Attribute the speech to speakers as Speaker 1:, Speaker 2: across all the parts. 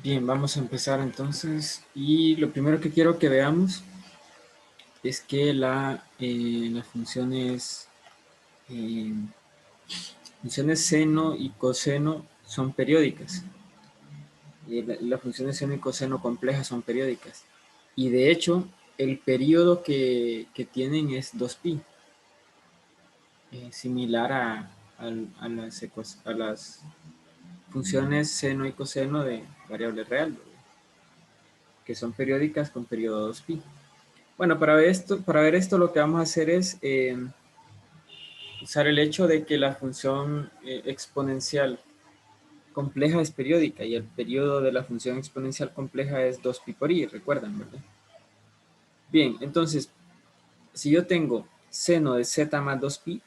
Speaker 1: Bien, vamos a empezar entonces. Y lo primero que quiero que veamos es que las eh, funciones seno y coseno son periódicas. Las funciones seno y coseno complejas son periódicas. Y de hecho, el periodo que tienen es 2pi, similar a las funciones seno y coseno de variable real, ¿verdad? Que son periódicas con periodo 2pi. Bueno, para ver esto lo que vamos a hacer es usar el hecho de que la función exponencial compleja es periódica y el periodo de la función exponencial compleja es 2pi por i, recuerdan, ¿verdad? Bien, entonces, si yo tengo seno de z más 2pi,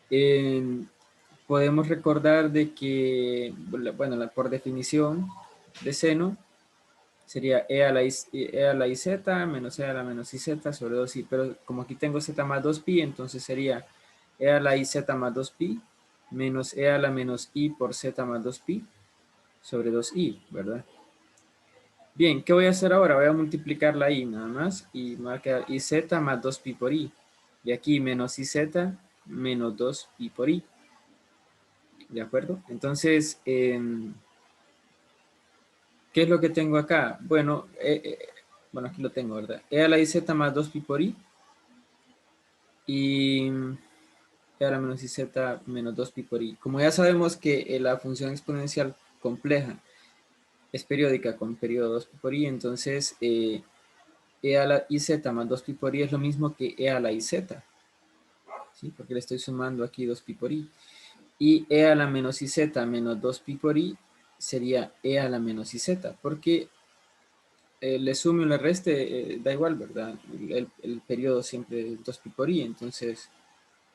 Speaker 1: eh, podemos recordar de que, bueno, por definición de seno, sería e a la iz menos e a la menos iz sobre 2i, pero como aquí tengo z más 2pi, entonces sería e a la iz más 2pi menos e a la menos i por z más 2pi sobre 2i, ¿verdad? Bien, ¿qué voy a hacer ahora? Voy a multiplicar la i nada más y me va a quedar iz más 2pi por i. Y aquí menos iz menos 2pi por i. ¿De acuerdo? Entonces, ¿qué es lo que tengo acá? Bueno, aquí lo tengo, ¿verdad? E a la iz más 2pi por i y e a la menos iz menos 2pi por i. Como ya sabemos que la función exponencial compleja es periódica con periodo 2pi por i, entonces e a la iz más 2pi por i es lo mismo que e a la iz, ¿sí? Porque le estoy sumando aquí 2pi por i. Y e a la menos iz menos 2pi por i sería e a la menos iz, porque le sume o le reste, da igual, ¿verdad? El periodo siempre es 2pi por i, entonces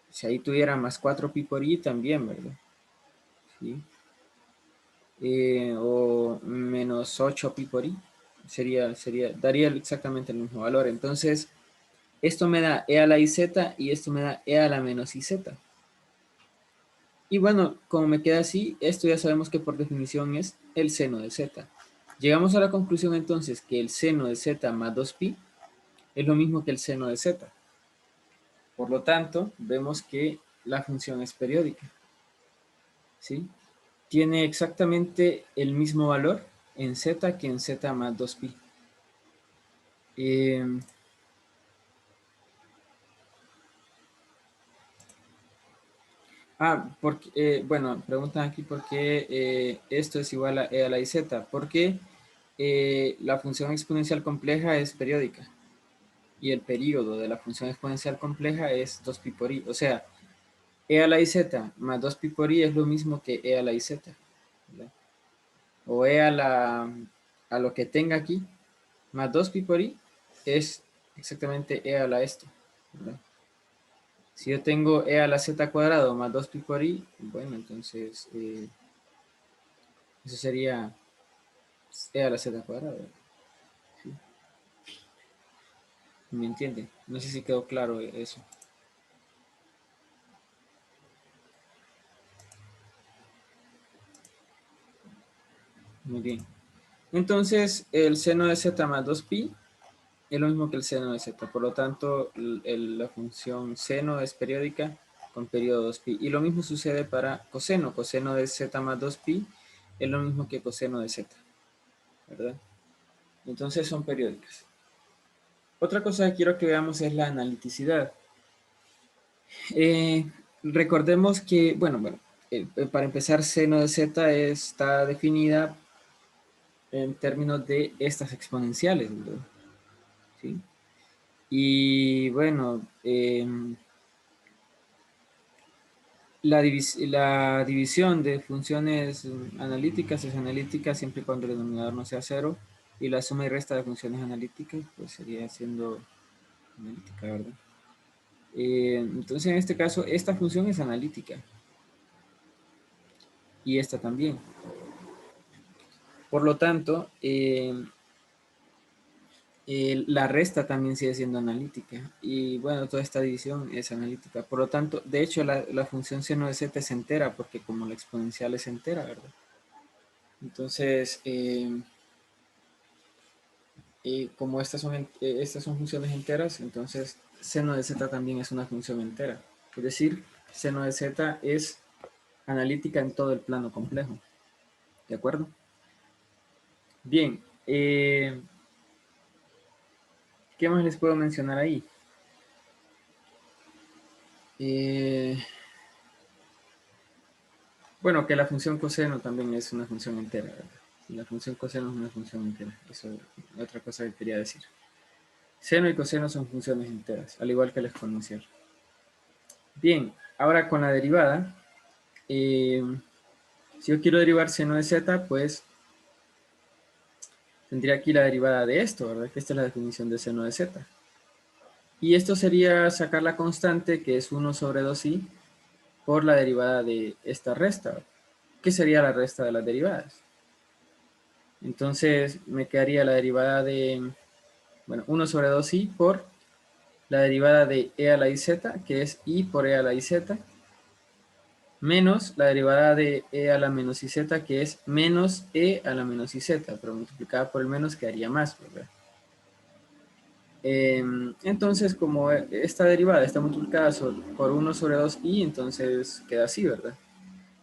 Speaker 1: si ahí tuviera más 4pi por i también, ¿verdad? ¿Sí? O menos 8pi por i, daría exactamente el mismo valor. Entonces, esto me da e a la iz y esto me da e a la menos iz. Y bueno, como me queda así, esto ya sabemos que por definición es el seno de z. Llegamos a la conclusión entonces que el seno de z más 2pi es lo mismo que el seno de z. Por lo tanto, vemos que la función es periódica, ¿sí? Tiene exactamente el mismo valor en z que en z más 2pi. Bueno, preguntan aquí por qué esto es igual a e a la iz. Porque la función exponencial compleja es periódica y el periodo de la función exponencial compleja es 2pi por i. O sea, e a la iz más 2pi por i es lo mismo que e a la iz, ¿verdad? O a lo que tenga aquí más 2pi por i es exactamente e a la esto, ¿verdad? Si yo tengo e a la z cuadrado más 2pi por i, bueno, entonces eso sería e a la z cuadrada, ¿sí? ¿Me entiende? No sé si quedó claro eso. Muy bien. Entonces, el seno de z más 2pi es lo mismo que el seno de z. Por lo tanto, la función seno es periódica con periodo 2pi. Y lo mismo sucede para coseno. Coseno de z más 2pi es lo mismo que coseno de z, ¿verdad? Entonces son periódicas. Otra cosa que quiero que veamos es la analiticidad. Eh, Recordemos que, para empezar, seno de z está definida en términos de estas exponenciales, ¿verdad? ¿Sí? Y bueno, la división de funciones analíticas es analítica siempre y cuando el denominador no sea cero, y la suma y resta de funciones analíticas pues sería siendo analítica, ¿verdad? Entonces en este caso esta función es analítica y esta también. Por lo tanto, la resta también sigue siendo analítica. Y bueno, toda esta división es analítica. Por lo tanto, de hecho, la función seno de z es entera, porque como la exponencial es entera, ¿verdad? Entonces, como estas son funciones enteras, entonces seno de z también es una función entera. Es decir, seno de z es analítica en todo el plano complejo. ¿De acuerdo? Bien. ¿Qué más les puedo mencionar ahí? Bueno, que la función coseno también es una función entera, ¿verdad? La función coseno es una función entera. Eso es otra cosa que quería decir. Seno y coseno son funciones enteras, al igual que el exponencial. Bien, ahora con la derivada, si yo quiero derivar seno de z, pues tendría aquí la derivada de esto, ¿verdad? Que esta es la definición de seno de z. Y esto sería sacar la constante, que es 1 sobre 2i, por la derivada de esta resta, que sería la resta de las derivadas. Entonces me quedaría la derivada de, bueno, 1 sobre 2i por la derivada de e a la iz, que es i por e a la iz, menos la derivada de e a la menos iz, que es menos e a la menos iz, pero multiplicada por el menos quedaría más, ¿verdad? Entonces, como esta derivada está multiplicada por 1 sobre 2i, entonces queda así, ¿verdad?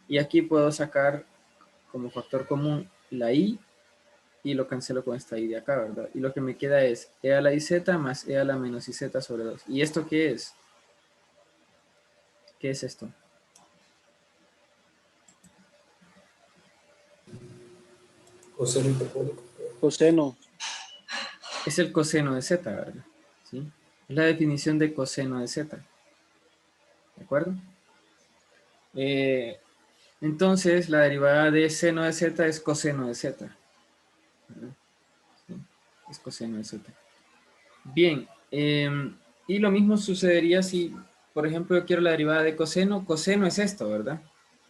Speaker 1: Y aquí puedo sacar como factor común la i y lo cancelo con esta i de acá, ¿verdad? Y lo que me queda es e a la iz más e a la menos iz sobre 2. ¿Y esto qué es? ¿Qué es esto?
Speaker 2: Coseno hiperbólico.
Speaker 3: Coseno.
Speaker 1: Es el coseno de z, ¿verdad? ¿Sí? Es la definición de coseno de z. ¿De acuerdo? Entonces, la derivada de seno de z es coseno de z. ¿Verdad? ¿Sí? Es coseno de z. Bien. Y lo mismo sucedería si, por ejemplo, yo quiero la derivada de coseno. Coseno es esto, ¿verdad?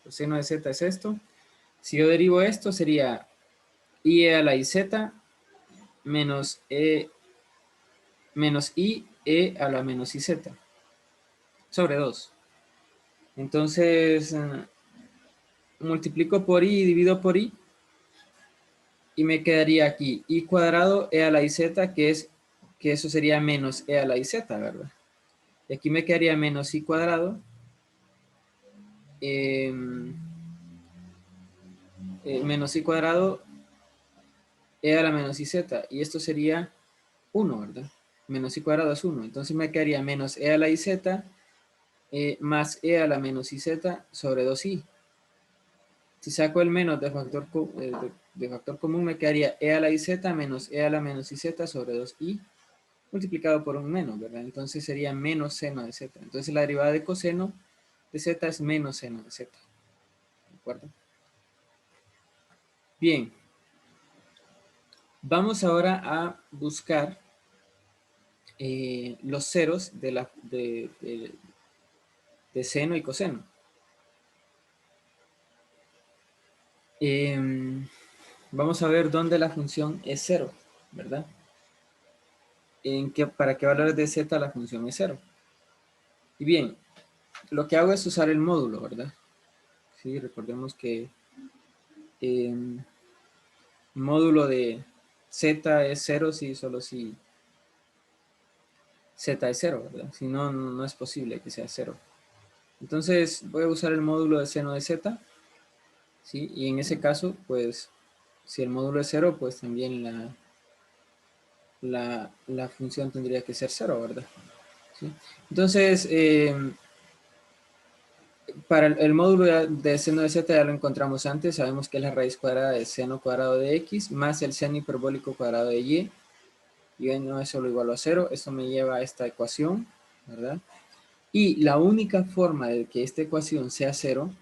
Speaker 1: Coseno de z es esto. Si yo derivo esto, sería i a la iz menos i e a la menos iz sobre 2. Entonces, multiplico por i y divido por i y me quedaría aquí i cuadrado e a la iz, que eso sería menos e a la iz, ¿verdad? Y aquí me quedaría menos i cuadrado eh, menos i cuadrado e a la menos iz, y esto sería 1, ¿verdad? Menos i cuadrado es 1, entonces me quedaría menos e a la iz más e a la menos iz sobre 2i. Si saco el menos de factor común, me quedaría e a la iz menos e a la menos iz sobre 2i multiplicado por un menos, ¿verdad? Entonces sería menos seno de z. Entonces la derivada de coseno de z es menos seno de z. ¿De acuerdo? Bien. Vamos ahora a buscar los ceros de seno y coseno. Vamos a ver dónde la función es cero, ¿verdad? Para qué valores de z la función es cero. Y bien, lo que hago es usar el módulo, ¿verdad? Sí, recordemos que módulo de z es cero si solo si z es cero, ¿verdad? Si no, no es posible que sea cero. Entonces voy a usar el módulo de seno de z, ¿sí? Y en ese caso, pues, si el módulo es cero, pues también la función tendría que ser cero, ¿verdad? ¿Sí? Entonces, para el módulo de seno de z ya lo encontramos antes, sabemos que es la raíz cuadrada de seno cuadrado de x más el seno hiperbólico cuadrado de y no es solo igual a 0, esto me lleva a esta ecuación, ¿verdad? Y la única forma de que esta ecuación sea 0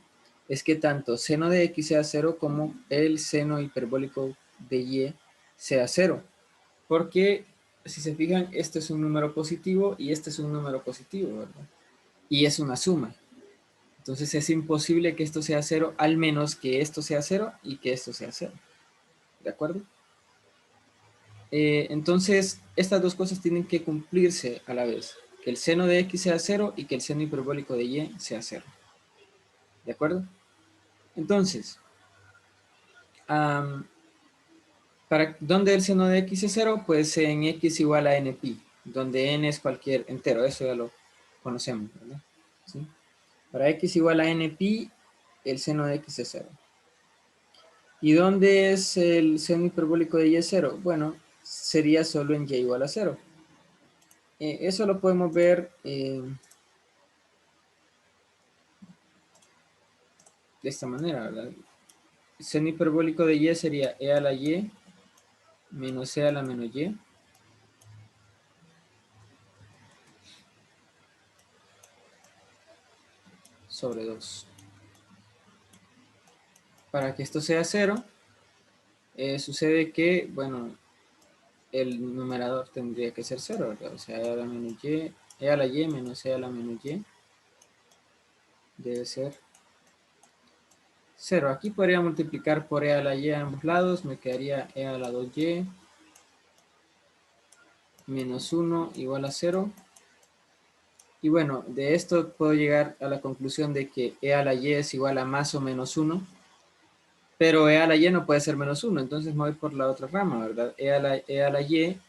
Speaker 1: es que tanto seno de x sea 0 como el seno hiperbólico de y sea 0. Porque, si se fijan, este es un número positivo y este es un número positivo, ¿verdad? Y es una suma. Entonces es imposible que esto sea 0, al menos que esto sea 0 y que esto sea 0. ¿De acuerdo? Entonces, estas dos cosas tienen que cumplirse a la vez. Que el seno de x sea 0 y que el seno hiperbólico de y sea 0. ¿De acuerdo? Entonces, ¿Dónde el seno de x es 0? Pues en x igual a npi, donde n es cualquier entero, eso ya lo conocemos, ¿verdad? ¿Sí? Para x igual a npi, el seno de x es 0. ¿Y dónde es el seno hiperbólico de y es 0? Bueno, sería solo en y igual a 0. Eso lo podemos ver de esta manera, ¿verdad? El seno hiperbólico de y sería e a la y menos e a la menos y sobre 2. Para que esto sea 0, sucede que, bueno, el numerador tendría que ser 0, ¿verdad? O sea, e a la menos y, e a la y menos e a la menos y debe ser 0. Aquí podría multiplicar por e a la y a ambos lados, me quedaría e a la 2y menos 1 igual a 0. Y bueno, de esto puedo llegar a la conclusión de que e a la y es igual a más o menos 1, pero e a la y no puede ser menos 1, entonces me voy por la otra rama, ¿verdad? E a la y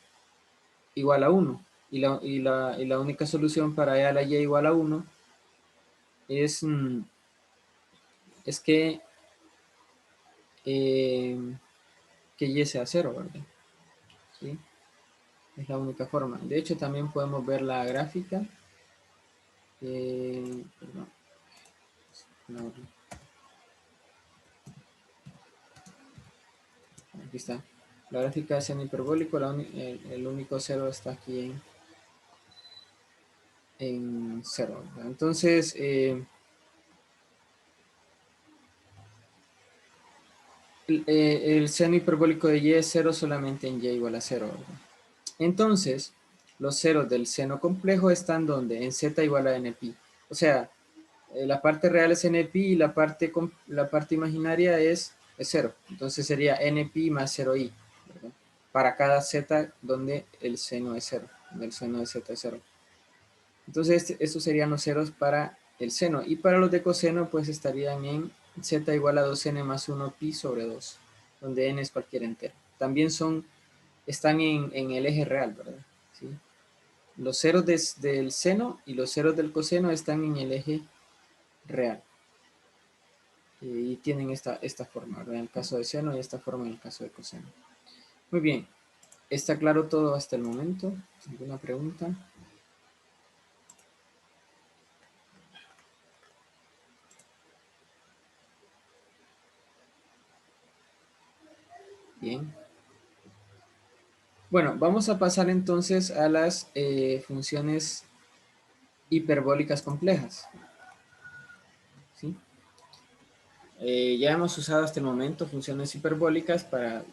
Speaker 1: igual a 1. Y la única solución para e a la y igual a 1 es, es que y sea 0, ¿verdad? ¿Sí? Es la única forma. De hecho, también podemos ver la gráfica. Perdón. No, aquí está. La gráfica de seno hiperbólico, el único 0 está aquí en 0. Entonces, el seno hiperbólico de y es 0 solamente en y igual a 0. ¿Verdad? Entonces, los ceros del seno complejo están donde? En z igual a npi. O sea, la parte real es npi y la parte imaginaria es 0. Entonces sería npi más 0i, ¿verdad? Para cada z donde el seno es 0, donde el seno de z es 0. Entonces estos serían los ceros para el seno. Y para los de coseno pues estarían en z igual a 2n más 1 pi sobre 2, donde n es cualquier entero. También están en el eje real, ¿verdad? ¿Sí? Los ceros del seno y los ceros del coseno están en el eje real. Y tienen esta forma, ¿verdad? En el caso de seno y esta forma en el caso de coseno. Muy bien. ¿Está claro todo hasta el momento? ¿Alguna pregunta? Bien. Bueno, vamos a pasar entonces a las funciones hiperbólicas complejas. ¿Sí? Ya hemos usado hasta el momento funciones hiperbólicas para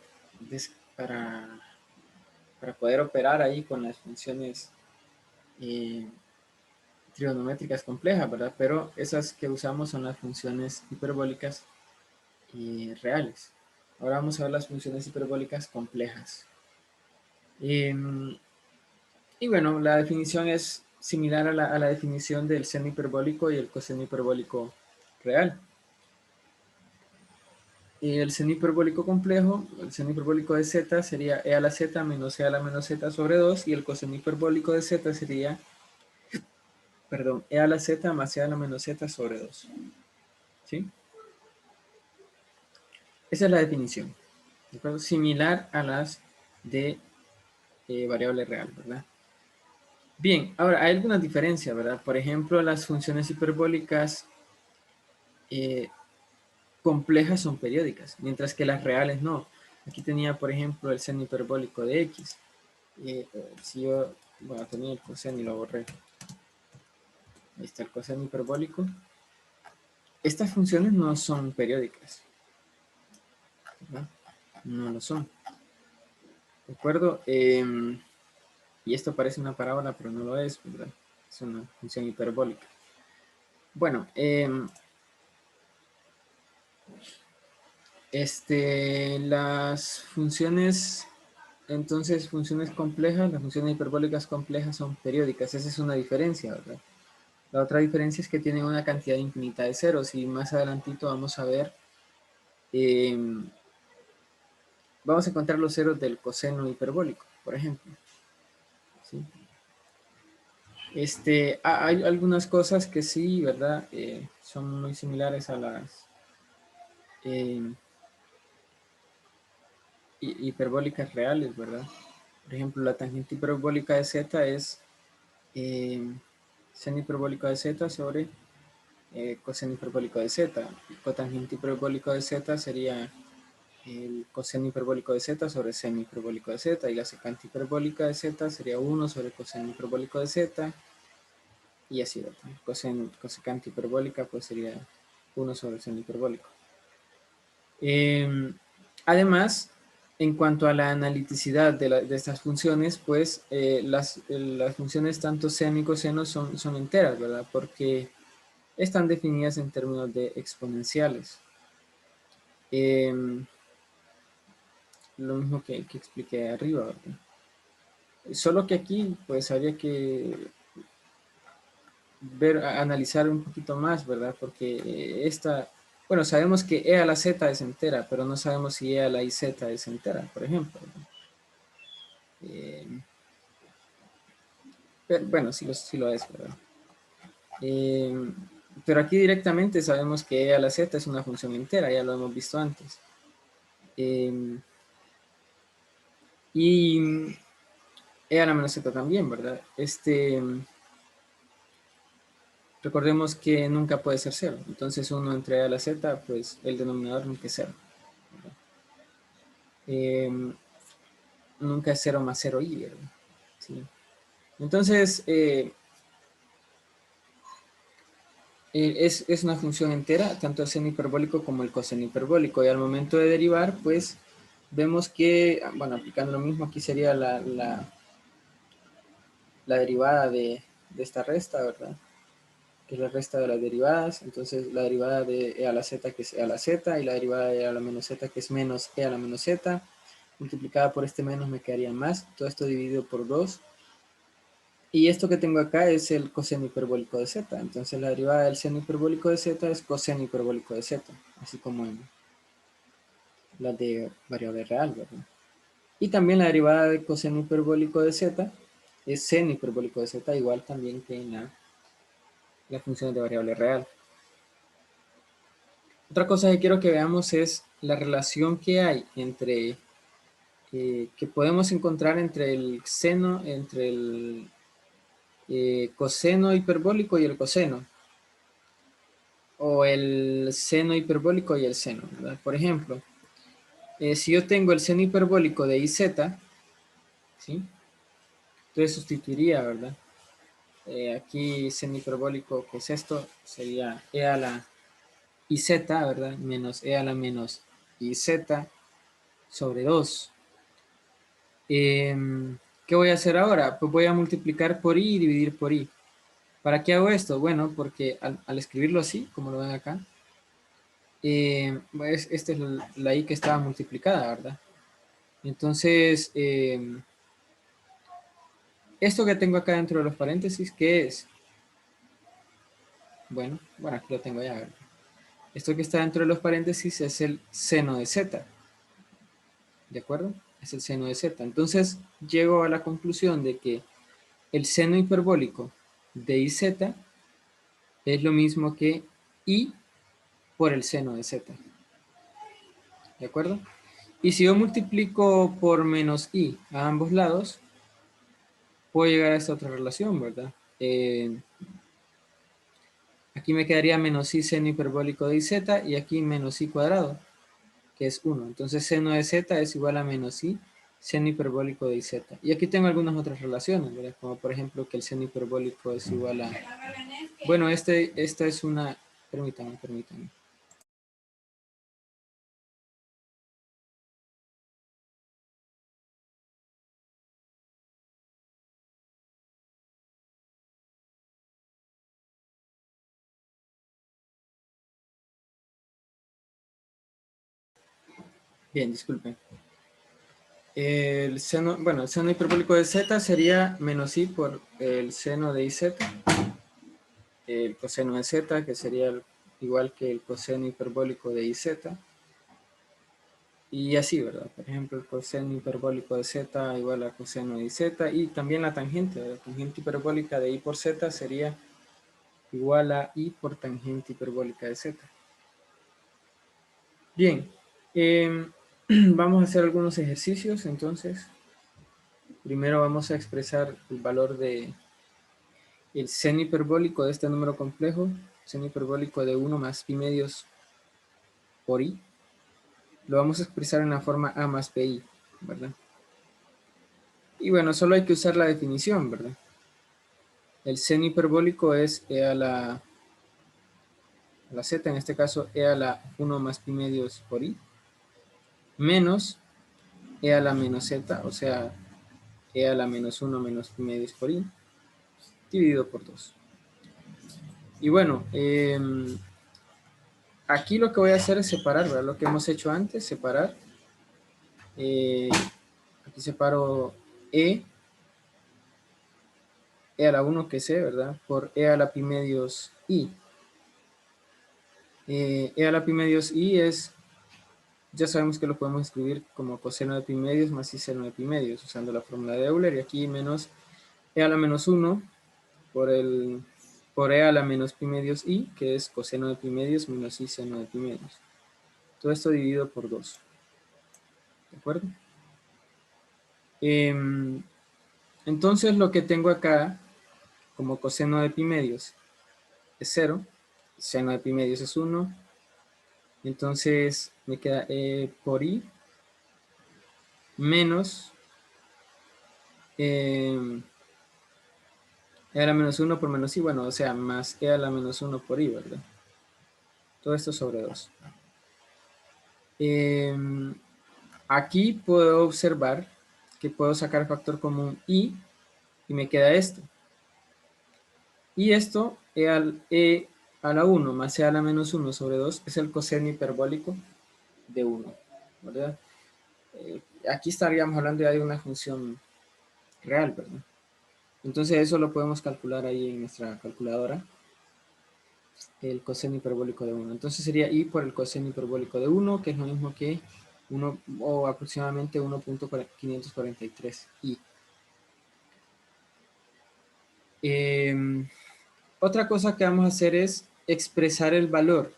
Speaker 1: poder operar ahí con las funciones eh, trigonométricas complejas, ¿verdad? Pero esas que usamos son las funciones hiperbólicas reales. Ahora vamos a ver las funciones hiperbólicas complejas. Y bueno, la definición es similar a la definición del seno hiperbólico y el coseno hiperbólico real. Y el seno hiperbólico complejo, el seno hiperbólico de z sería e a la z menos e a la menos z sobre 2, y el coseno hiperbólico de z sería, perdón, e a la z más e a la menos z sobre 2. ¿Sí? Esa es la definición. ¿De acuerdo? Similar a las de variable real, ¿verdad? Bien, ahora hay algunas diferencias, ¿verdad? Por ejemplo, las funciones hiperbólicas complejas son periódicas, mientras que las reales no. Aquí tenía, por ejemplo, el seno hiperbólico de x. Si yo, bueno, tenía el coseno y lo borré. Ahí está el coseno hiperbólico. Estas funciones no son periódicas, ¿verdad? No lo son. ¿De acuerdo? Y esto parece una parábola, pero no lo es, ¿verdad? Es una función hiperbólica. Bueno, las funciones, entonces funciones complejas, las funciones hiperbólicas complejas son periódicas. Esa es una diferencia, ¿verdad? La otra diferencia es que tienen una cantidad infinita de ceros, y más adelantito vamos a ver vamos a encontrar los ceros del coseno hiperbólico, por ejemplo. ¿Sí? Hay algunas cosas que sí, ¿verdad? Son muy similares a las hiperbólicas reales, ¿verdad? Por ejemplo, la tangente hiperbólica de z es seno hiperbólico de z sobre coseno hiperbólico de z. El cotangente hiperbólico de z sería el coseno hiperbólico de z sobre seno hiperbólico de z, y la secante hiperbólica de z sería 1 sobre coseno hiperbólico de z, y así, ¿verdad? Cosecante hiperbólica pues sería 1 sobre seno hiperbólico. Además, en cuanto a la analiticidad de estas funciones, pues las funciones tanto seno y coseno son enteras, ¿verdad? Porque están definidas en términos de exponenciales. Lo mismo que expliqué arriba, ¿verdad? Solo que aquí pues habría que analizar un poquito más, ¿verdad? Porque bueno, sabemos que e a la z es entera, pero no sabemos si e a la iz es entera, por ejemplo. Pero, bueno, sí lo es, ¿verdad? Pero aquí directamente sabemos que e a la z es una función entera, ya lo hemos visto antes. Y e a la menos z también, ¿verdad? Recordemos que nunca puede ser cero. Entonces 1 entre e a la z, pues el denominador nunca es cero. Nunca es 0 más 0 y, ¿verdad? ¿Sí? Entonces, es una función entera, tanto el seno hiperbólico como el coseno hiperbólico. Y al momento de derivar, pues, vemos que, bueno, aplicando lo mismo, aquí sería la derivada de esta resta, ¿verdad? Que es la resta de las derivadas. Entonces, la derivada de e a la z, que es e a la z, y la derivada de e a la menos z, que es menos e a la menos z, multiplicada por este menos me quedaría más. Todo esto dividido por 2. Y esto que tengo acá es el coseno hiperbólico de z. Entonces la derivada del seno hiperbólico de z es coseno hiperbólico de z, así como en la de variable real, ¿verdad? Y también la derivada del coseno hiperbólico de z es seno hiperbólico de z, igual también que en la función de variable real. Otra cosa que quiero que veamos es la relación que hay entre, que podemos encontrar entre el seno, entre el coseno hiperbólico y el coseno, o el seno hiperbólico y el seno, ¿verdad? Por ejemplo, si yo tengo el seno hiperbólico de iz, ¿sí? Entonces sustituiría, ¿verdad? Aquí seno hiperbólico, que es esto, sería e a la iz, ¿verdad? Menos e a la menos iz sobre 2. ¿Qué voy a hacer ahora? Pues voy a multiplicar por i y dividir por i. ¿Para qué hago esto? Bueno, porque al escribirlo así, como lo ven acá, pues esta es la i que estaba multiplicada, ¿verdad? Entonces, esto que tengo acá dentro de los paréntesis, ¿qué es? Bueno, aquí lo tengo ya, ¿verdad? Esto que está dentro de los paréntesis es el seno de z, ¿de acuerdo? Es el seno de z. Entonces, llego a la conclusión de que el seno hiperbólico de iz es lo mismo que i por el seno de z, ¿de acuerdo? Y si yo multiplico por menos i a ambos lados, puedo llegar a esta otra relación, ¿verdad? Aquí me quedaría menos i seno hiperbólico de iz y aquí menos i cuadrado, que es 1. Entonces seno de z es igual a menos i seno hiperbólico de iz. Y aquí tengo algunas otras relaciones, ¿verdad? Como por ejemplo que el seno hiperbólico es igual a... Bueno, esta es una... Permítanme. Bien, disculpen. El seno hiperbólico de z sería menos i por el seno de iz, el coseno de z, que sería igual que el coseno hiperbólico de iz, Y así, ¿verdad? Por ejemplo, el coseno hiperbólico de z igual a coseno de z, y también la tangente, ¿verdad? La tangente hiperbólica de i por z sería igual a i por tangente hiperbólica de z. Bien, vamos a hacer algunos ejercicios. Entonces, primero vamos a expresar el valor de el seno hiperbólico de este número complejo, seno hiperbólico de 1 más pi medios por i. Lo vamos a expresar en la forma a más pi, ¿verdad? Y bueno, solo hay que usar la definición, ¿verdad? El seno hiperbólico es e a la z, en este caso e a la 1 más pi medios por i, menos e a la menos z, o sea, e a la menos 1 menos pi medios por i, dividido por 2. Y bueno, aquí lo que voy a hacer es separar, ¿verdad? Lo que hemos hecho antes, separar. Aquí separo e a la 1 que sé, ¿verdad? Por e a la pi medios i. E a la pi medios i es, ya sabemos que lo podemos escribir como coseno de pi medios más i seno de pi medios, usando la fórmula de Euler, y aquí menos e a la menos 1 por e a la menos pi medios i, que es coseno de pi medios menos i seno de pi medios. Todo esto dividido por 2. ¿De acuerdo? Entonces lo que tengo acá como coseno de pi medios es 0, seno de pi medios es 1, entonces me queda e por i menos e a la menos 1 por menos i, bueno, o sea, más e a la menos 1 por i, ¿verdad? Todo esto sobre 2. Aquí puedo observar que puedo sacar factor común i y me queda esto. Y esto, e a la 1 más e a la menos 1 sobre 2 es el coseno hiperbólico de 1, ¿verdad? Aquí estaríamos hablando ya de una función real, ¿verdad? Entonces eso lo podemos calcular ahí en nuestra calculadora, el coseno hiperbólico de 1. Entonces sería i por el coseno hiperbólico de 1, que es lo mismo que 1 o aproximadamente 1.543 i. Otra cosa que vamos a hacer es expresar el valor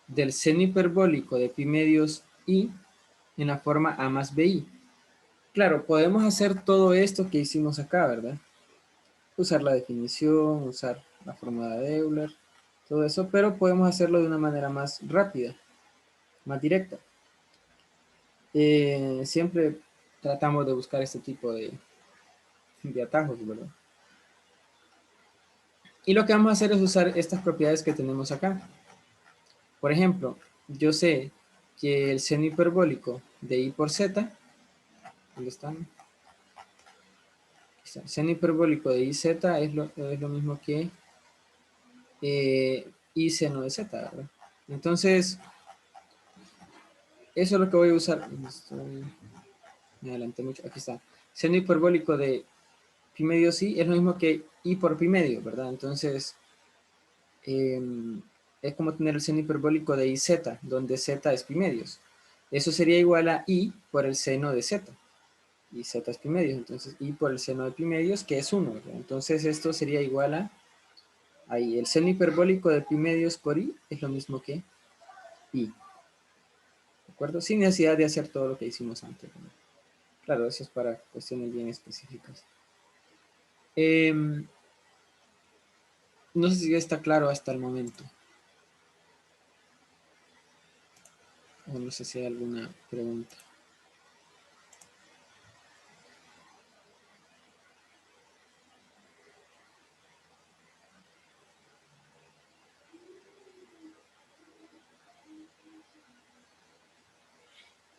Speaker 1: del seno hiperbólico de pi medios i en la forma a más bi. Claro, podemos hacer todo esto que hicimos acá, ¿verdad? Usar la definición, usar la fórmula de Euler, todo eso, pero podemos hacerlo de una manera más rápida, más directa. Siempre tratamos de buscar este tipo de atajos, ¿verdad? Y lo que vamos a hacer es usar estas propiedades que tenemos acá. Por ejemplo, yo sé que el seno hiperbólico de i por z, ¿dónde están? El seno hiperbólico de iz es lo mismo que i seno de z, ¿verdad? Entonces, eso es lo que voy a usar. Me adelanté mucho, aquí está. Seno hiperbólico de pi medios i es lo mismo que i por pi medio, ¿verdad? Entonces, es como tener el seno hiperbólico de iz, donde z es pi medios. Eso sería igual a i por el seno de z. Y z es pi medios, entonces i por el seno de pi medios, que es 1, ¿verdad? Entonces esto sería igual a, ahí, el seno hiperbólico de pi medios por i es lo mismo que i. ¿De acuerdo? Sin necesidad de hacer todo lo que hicimos antes, ¿verdad? Claro, eso es para cuestiones bien específicas. No sé si está claro hasta el momento. O no sé si hay alguna pregunta.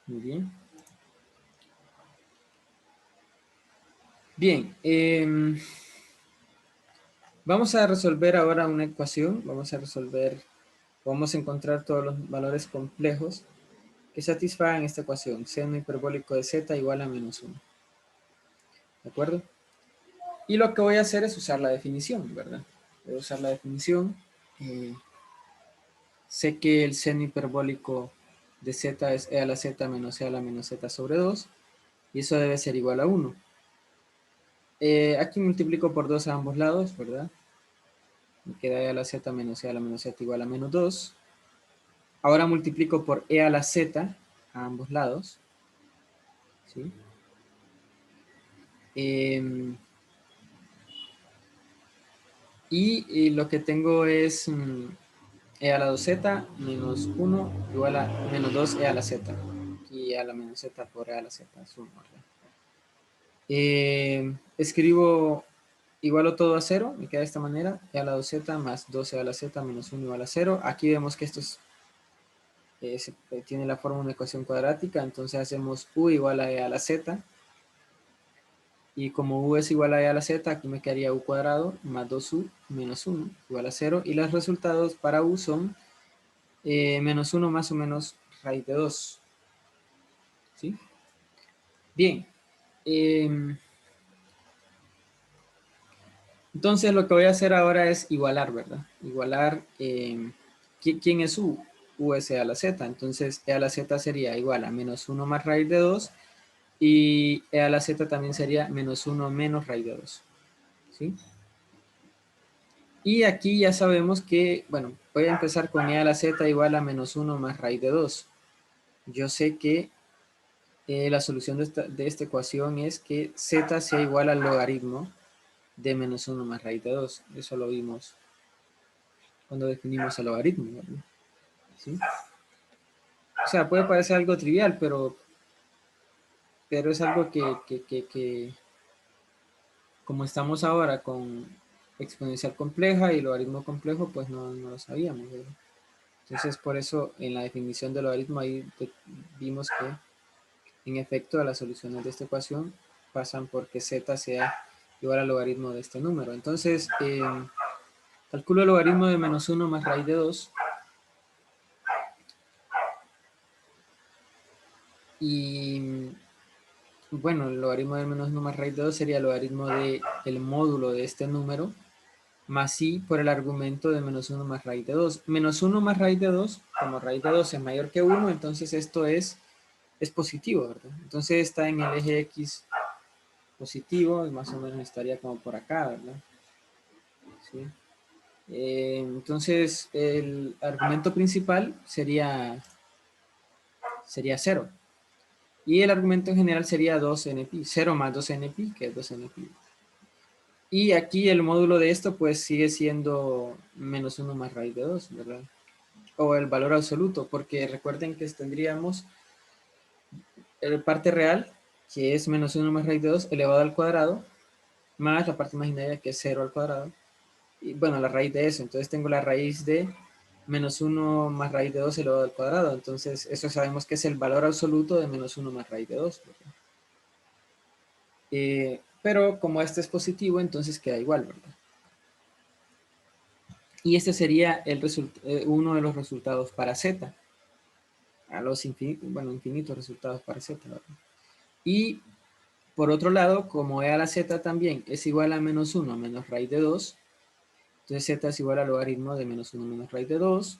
Speaker 1: Muy bien. Bien. Vamos a resolver ahora una ecuación. Vamos a encontrar todos los valores complejos que satisfagan esta ecuación. Seno hiperbólico de z igual a menos 1. ¿De acuerdo? Y lo que voy a hacer es usar la definición, ¿verdad? Voy a usar la definición. Sé que el seno hiperbólico de z es e a la z menos e a la menos z sobre 2, y eso debe ser igual a 1. Aquí multiplico por 2 a ambos lados, ¿verdad? Me queda e a la z menos e a la menos z igual a menos 2. Ahora multiplico por e a la z a ambos lados, ¿sí? Y lo que tengo es e a la 2z menos 1 igual a menos 2 e a la z. Y e a la menos z por e a la z es 1, ¿verdad? Escribo igualo todo a 0, me queda de esta manera, e a la 2z más 2e a la z menos 1 igual a 0. Aquí vemos que esto tiene la forma de una ecuación cuadrática, entonces hacemos u igual a e a la z, y como u es igual a e a la z, aquí me quedaría u cuadrado más 2u menos 1 igual a 0, y los resultados para u son menos 1 más o menos raíz de 2. ¿Sí? Bien. Entonces lo que voy a hacer ahora es igualar, ¿verdad? Igualar, ¿quién es u? U es e a la z, entonces e a la z sería igual a menos 1 más raíz de 2, y e a la z también sería menos 1 menos raíz de 2. ¿Sí? Y aquí ya sabemos que, bueno, voy a empezar con e a la z igual a menos 1 más raíz de 2. Yo sé que la solución de esta ecuación es que z sea igual al logaritmo de menos 1 más raíz de 2. Eso lo vimos cuando definimos el logaritmo, ¿verdad? ¿Sí? O sea, puede parecer algo trivial, pero es algo que como estamos ahora con exponencial compleja y logaritmo complejo, pues no lo sabíamos, ¿verdad? Entonces, por eso en la definición del logaritmo ahí vimos que en efecto las soluciones de esta ecuación pasan porque z sea igual al logaritmo de este número. Entonces, calculo el logaritmo de menos 1 más raíz de 2, y bueno, el logaritmo de menos 1 más raíz de 2 sería el logaritmo del módulo de este número, más i por el argumento de menos 1 más raíz de 2. Menos 1 más raíz de 2, como raíz de 2 es mayor que 1, entonces esto es positivo, ¿verdad? Entonces está en el eje x positivo, y más o menos estaría como por acá, ¿verdad? ¿Sí? Entonces el argumento principal sería 0. Y el argumento en general sería 2nπ, 0 más 2nπ, que es 2nπ. Y aquí el módulo de esto pues sigue siendo menos 1 más raíz de 2, ¿verdad? O el valor absoluto, porque recuerden que tendríamos la parte real, que es menos 1 más raíz de 2 elevado al cuadrado, más la parte imaginaria, que es 0 al cuadrado. Y bueno, la raíz de eso. Entonces tengo la raíz de menos 1 más raíz de 2 elevado al cuadrado. Entonces eso sabemos que es el valor absoluto de menos 1 más raíz de 2. Pero como este es positivo, entonces queda igual, ¿verdad? Y este sería uno de los resultados para z. A los infinitos resultados para z, ¿verdad? Y por otro lado, como e a la z también es igual a menos 1 menos raíz de 2, entonces z es igual al logaritmo de menos 1 menos raíz de 2.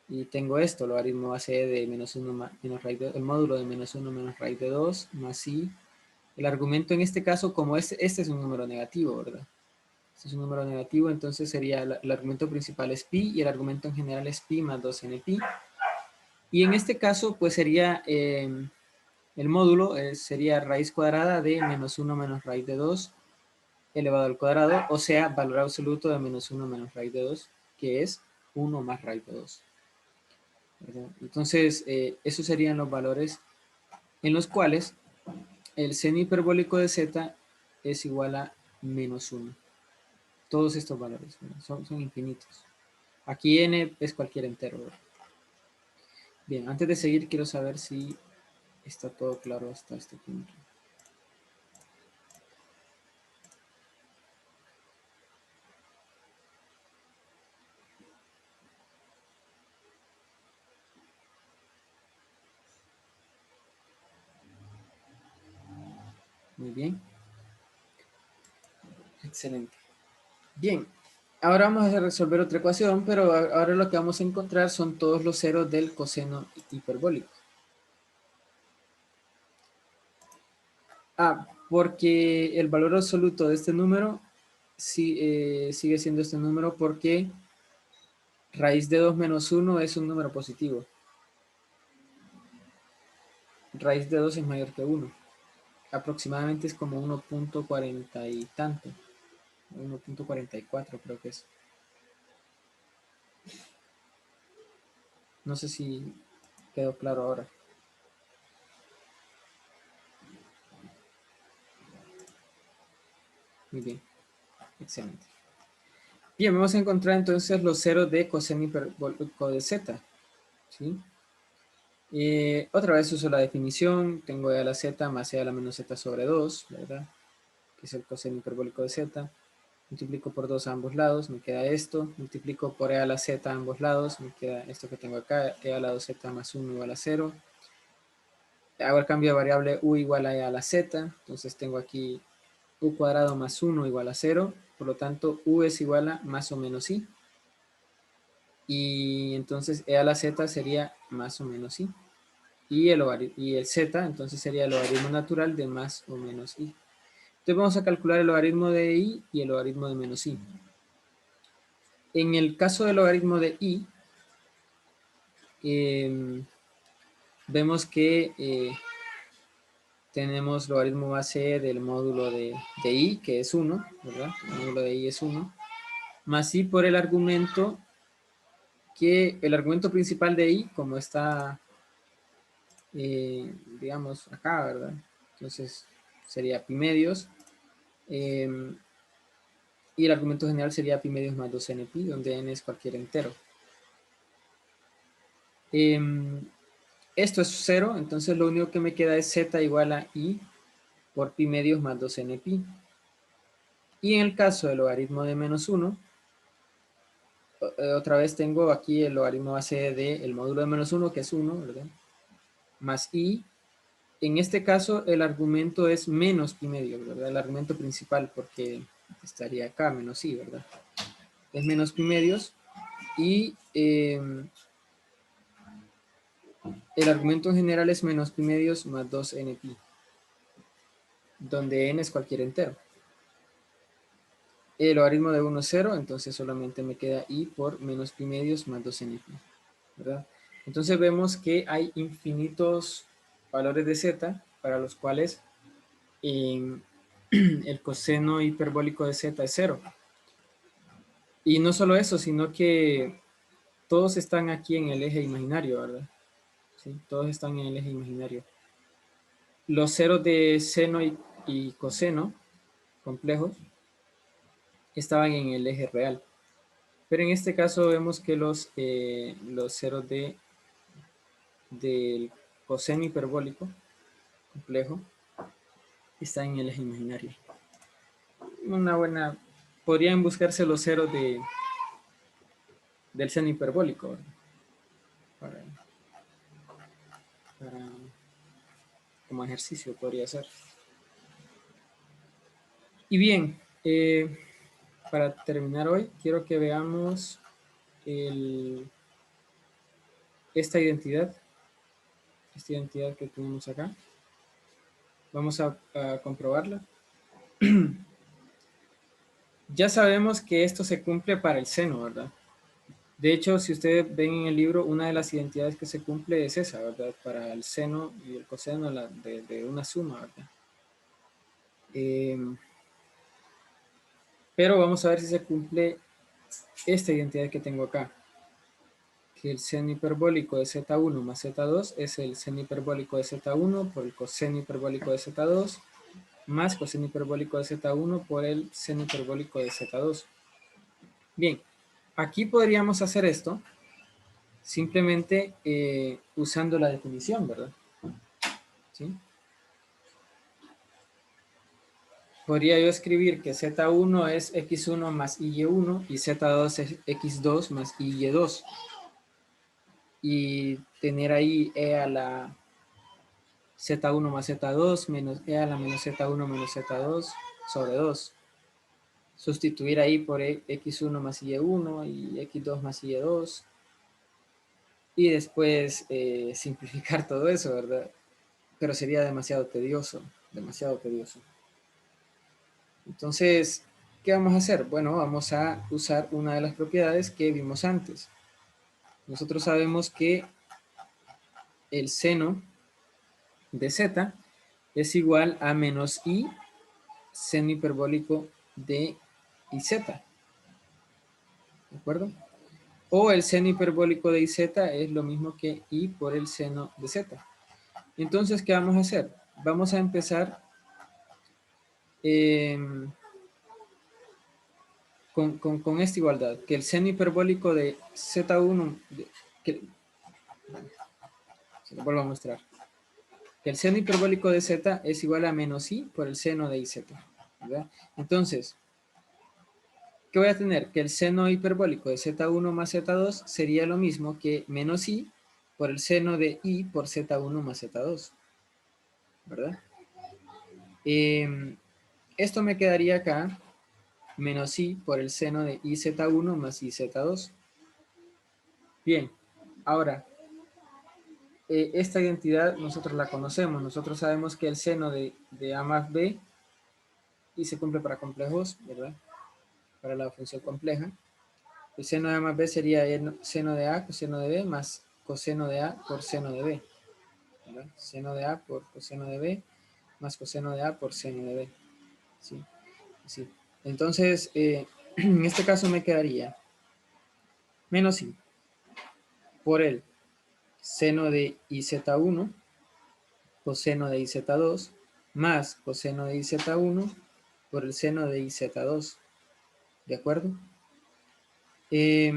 Speaker 1: Y tengo esto, logaritmo base de menos 1 menos raíz de, el módulo de menos 1 menos raíz de 2 más i. El argumento en este caso, como este es un número negativo, ¿verdad? Este es un número negativo, entonces sería el argumento principal es pi y el argumento en general es pi más 2nπ. Y en este caso, pues sería el módulo, sería raíz cuadrada de menos 1 menos raíz de 2 elevado al cuadrado, o sea, valor absoluto de menos 1 menos raíz de 2, que es 1 más raíz de 2. ¿Verdad? Entonces, esos serían los valores en los cuales el seno hiperbólico de z es igual a menos 1. Todos estos valores son infinitos. Aquí n es cualquier entero, ¿verdad? Bien, antes de seguir quiero saber si está todo claro hasta este punto. Muy bien. Excelente. Bien. Ahora vamos a resolver otra ecuación, pero ahora lo que vamos a encontrar son todos los ceros del coseno hiperbólico. Porque el valor absoluto de este número sigue siendo este número porque raíz de 2 menos 1 es un número positivo. Raíz de 2 es mayor que 1. Aproximadamente es como 1.40 y tanto. 1.44 creo que es. No sé si quedó claro ahora. Muy bien. Excelente. Bien, vamos a encontrar entonces los ceros de coseno hiperbólico de z. ¿Sí? Otra vez uso la definición. Tengo e a la z más e a la menos z sobre 2, ¿verdad? Que es el coseno hiperbólico de z. Multiplico por 2 a ambos lados, me queda esto. Multiplico por e a la z a ambos lados, me queda esto que tengo acá, e a la 2z más 1 igual a 0. Hago el cambio de variable u igual a e a la z, entonces tengo aquí u cuadrado más 1 igual a 0, por lo tanto u es igual a más o menos i. Y entonces e a la z sería más o menos i. Y el z entonces sería el logaritmo natural de más o menos i. Entonces vamos a calcular el logaritmo de i y el logaritmo de menos i. En el caso del logaritmo de i, vemos que tenemos logaritmo base del módulo de i, que es 1, ¿verdad? El módulo de i es 1, más i por el argumento principal de i, como está, digamos, acá, ¿verdad? Entonces sería pi medios, y el argumento general sería pi medios más 2n pi, donde n es cualquier entero. Esto es 0, entonces lo único que me queda es z igual a i por pi medios más 2n pi. Y en el caso del logaritmo de menos 1, otra vez tengo aquí el logaritmo base del módulo de menos 1, que es 1, ¿verdad? Más i. En este caso el argumento es menos pi medios, ¿verdad? El argumento principal, porque estaría acá, menos i, ¿verdad? Es menos pi medios. Y el argumento en general es menos pi medios más 2n pi, donde n es cualquier entero. El logaritmo de 1 es 0, entonces solamente me queda i por menos pi medios más 2n pi, ¿verdad? Entonces vemos que hay infinitos valores de z para los cuales el coseno hiperbólico de z es 0. Y no solo eso, sino que todos están aquí en el eje imaginario, ¿verdad? ¿Sí? Todos están en el eje imaginario. Los ceros de seno y coseno complejos estaban en el eje real. Pero en este caso vemos que los ceros del coseno hiperbólico complejo están en el eje imaginario. Podrían buscarse los ceros del seno hiperbólico, ¿verdad? Para, como ejercicio podría ser. Y bien, para terminar hoy, quiero que veamos esta identidad que tenemos acá. Vamos a comprobarla. Ya sabemos que esto se cumple para el seno, ¿verdad? De hecho, si ustedes ven en el libro, una de las identidades que se cumple es esa, ¿verdad? Para el seno y el coseno de una suma, ¿verdad? Pero vamos a ver si se cumple esta identidad que tengo acá. Que el seno hiperbólico de z1 más z2 es el seno hiperbólico de z1 por el coseno hiperbólico de z2 más coseno hiperbólico de z1 por el seno hiperbólico de z2. Bien, aquí podríamos hacer esto simplemente usando la definición, ¿verdad? ¿Sí? Podría yo escribir que z1 es x1 más y1 y z2 es x2 más y2. Y tener ahí e a la z1 más z2 menos e a la menos z1 menos z2 sobre 2. sustituir ahí por x1 más y1 y x2 más y2. Y después simplificar todo eso, ¿verdad? Pero sería demasiado tedioso, demasiado tedioso. Entonces, ¿qué vamos a hacer? Bueno, vamos a usar una de las propiedades que vimos antes. Nosotros sabemos que el seno de z es igual a menos i seno hiperbólico de iz. ¿De acuerdo? O el seno hiperbólico de iz es lo mismo que i por el seno de z. Entonces, ¿qué vamos a hacer? Vamos a empezar con esta igualdad, que el seno hiperbólico de z1, se lo vuelvo a mostrar, que el seno hiperbólico de z es igual a menos i por el seno de iz. ¿Verdad? Entonces, ¿qué voy a tener? Que el seno hiperbólico de z1 más z2 sería lo mismo que menos i por el seno de i por z1 más z2. ¿Verdad? Esto me quedaría acá, menos i por el seno de iz1 más iz2. Bien, ahora, esta identidad nosotros la conocemos. Nosotros sabemos que el seno de a más b, y se cumple para complejos, ¿verdad? Para la función compleja. El seno de a más b sería el seno de a coseno de b más coseno de a por seno de b. ¿Verdad? Seno de a por coseno de b más coseno de a por seno de b. ¿Sí? Sí. Entonces, en este caso me quedaría menos i por el seno de iz1 coseno de iz2 más coseno de iz1 por el seno de iz2. ¿De acuerdo? Y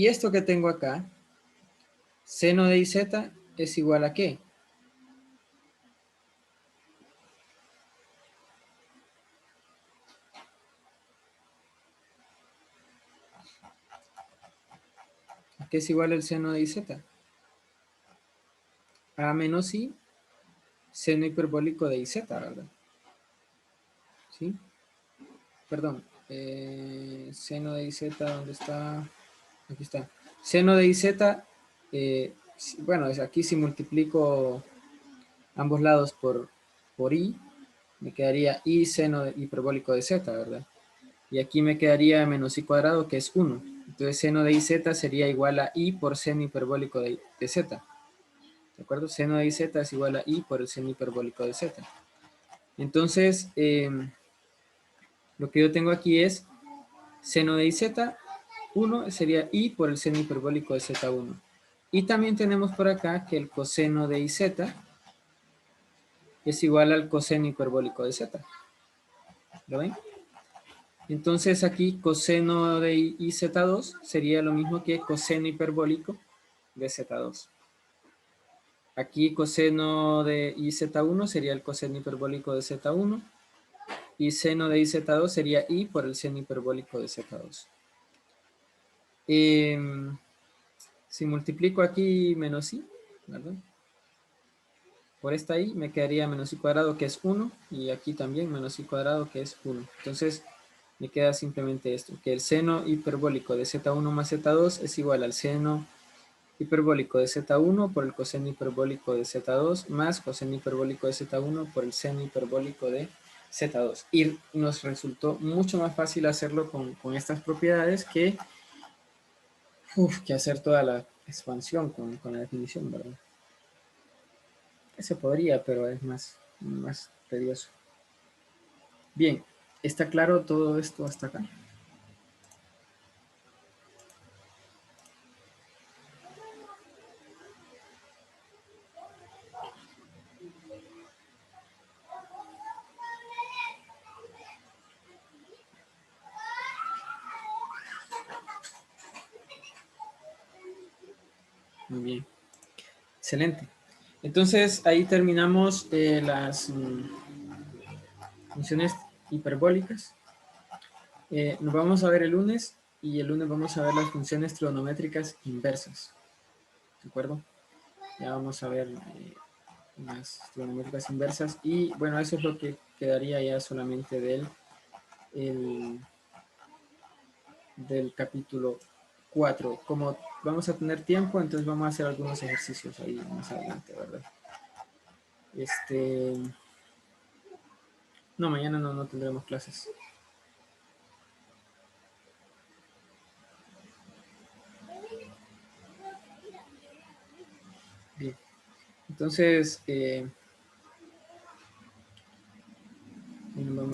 Speaker 1: esto que tengo acá, seno de iz es igual a ¿qué? ¿A qué es igual el seno de iz? A menos i seno hiperbólico de iz, ¿verdad? ¿Sí? Perdón. Seno de iz, ¿dónde está? Aquí está. Seno de iz, bueno, aquí si multiplico ambos lados por i, me quedaría i seno hiperbólico de z, ¿verdad? Y aquí me quedaría menos i cuadrado, que es 1. Entonces seno de iz sería igual a i por seno hiperbólico de z. ¿De acuerdo? Seno de iz es igual a i por el seno hiperbólico de z. Entonces, lo que yo tengo aquí es seno de iz, 1 sería i por el seno hiperbólico de z1. Y también tenemos por acá que el coseno de iz es igual al coseno hiperbólico de z. ¿Lo ven? Entonces aquí coseno de iz2 sería lo mismo que coseno hiperbólico de z2. Aquí coseno de iz1 sería el coseno hiperbólico de z1 y seno de iz2 sería i por el seno hiperbólico de z2. Si multiplico aquí menos i, ¿verdad? Por esta i me quedaría menos i cuadrado, que es 1, y aquí también menos i cuadrado, que es 1. Entonces me queda simplemente esto, que el seno hiperbólico de z1 más z2 es igual al seno hiperbólico de z1 por el coseno hiperbólico de z2 más coseno hiperbólico de z1 por el seno hiperbólico de z2. Y nos resultó mucho más fácil hacerlo con estas propiedades que hacer toda la expansión con la definición, ¿verdad? Se podría, pero es más tedioso. Bien, ¿está claro todo esto hasta acá? Muy bien, excelente. Entonces ahí terminamos las funciones hiperbólicas. Nos vamos a ver el lunes y el lunes vamos a ver las funciones trigonométricas inversas. ¿De acuerdo? Ya vamos a ver las trigonométricas inversas y bueno, eso es lo que quedaría ya solamente del el, del capítulo 4. Como vamos a tener tiempo, entonces vamos a hacer algunos ejercicios ahí más adelante, ¿verdad? No, mañana no tendremos clases. Bien, entonces